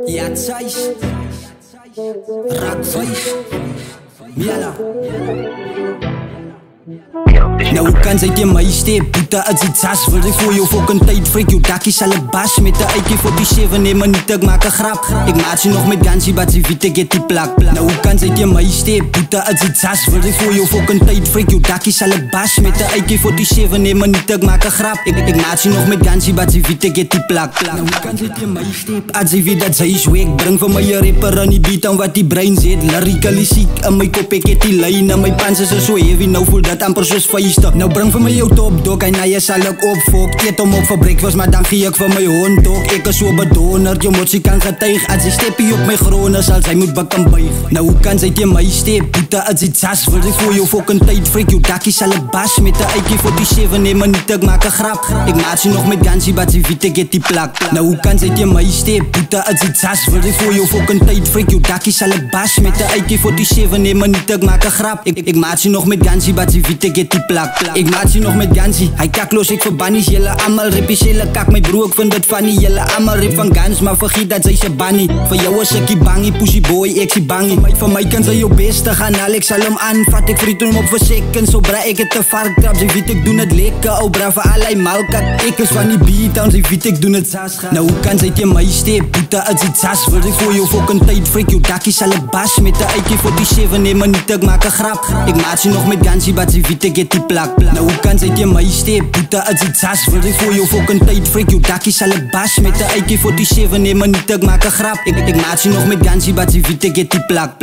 Ja, Zeiss, Rakweis, Miala. Nou hoe kan sy teen my step, boete as die tas. Wil sy voor jou fucking tyd, freak jou dakkie sal een bas. Met de AK-47 neem maar niet, ek maak een grap. Ik maak sy nog met gansie, but sy weet ek het die plak. Nou hoe kan sy teen my step, boete as die tas. Wil sy voor jou fucking tyd, freak jou dakkie sal een bas. Met de AK-47 neem maar niet, ek maak een grap. Ik maak sy nog met gansie, but sy weet ek het die plak. Nou hoe kan sy teen my step, as sy weet dat sy is week. Bring vir my een rapper aan die beat aan wat die brein zet. Lyrically siek, in my kop ek het die lijn. En my pants is so heavy, nou voel dat amper soos vuist. Nou bring vir my jou top dog, en na jy sal ek opfok. Eet hom op vir breakfast, maar dan gee ek vir my hond dog. Ek is so bedonerd, jou motsie kan getuig. As sy steppie op my grone, sal sy moet buk en buig. Nou hoe kan sy teen my step, boete as die tas. Wil sy voor jou fucking tyd, freak jou dakkie sal ek bas. Met de AK-47 neem maar niet, ek maak een grap. Ik maak sy nog met gansie, but sy weet ek het die plak. Nou hoe kan sy teen my step, boete as die tas. Wil sy voor jou fucking tyd, freak jou dakkie sal ek bas. Met de AK-47 neem maar niet, ek maak een grap. Ik maak sy nog met gansie, but sy weet ek het die plak. Ik maak sy nog met gansie, hy kakloos ek vir bannies. Julle amal rippies, julle kak my bro, ek vind dit funny. Julle amal rip van gans, maar vergiet dat sy se bannie. Vir jou is ek die bangie, pussy boy, ek sy bangie. Vir my kan sy jou beste gaan, al ek sal hom aanvat. Ek vriet hom op vir seconds, so bra ek het te varktrap. Sy weet ek doen het lekker, ou bra vir al hy malkat. Ek is van die B-town, sy weet ek doen het sas gaan. Nou hoe kan sy teen my step, boete as die tas. Wil sy voor jou fucking tyd, freak jou dakkie sal ek bas. Met de AK-47 neem maar niet, ek maak een grap. Ik maak sy nog met gansie, but sy weet ek het die plak. Nou hoe kan sy teen my step, boete as die tas. Wil sy voor jou fucking tyd, freak jou dakkie sal ek bas. Met de AK-47 neem maar niet, ek maak een grap. Ik maak sy nog met gansie, but sy weet ek het die plak.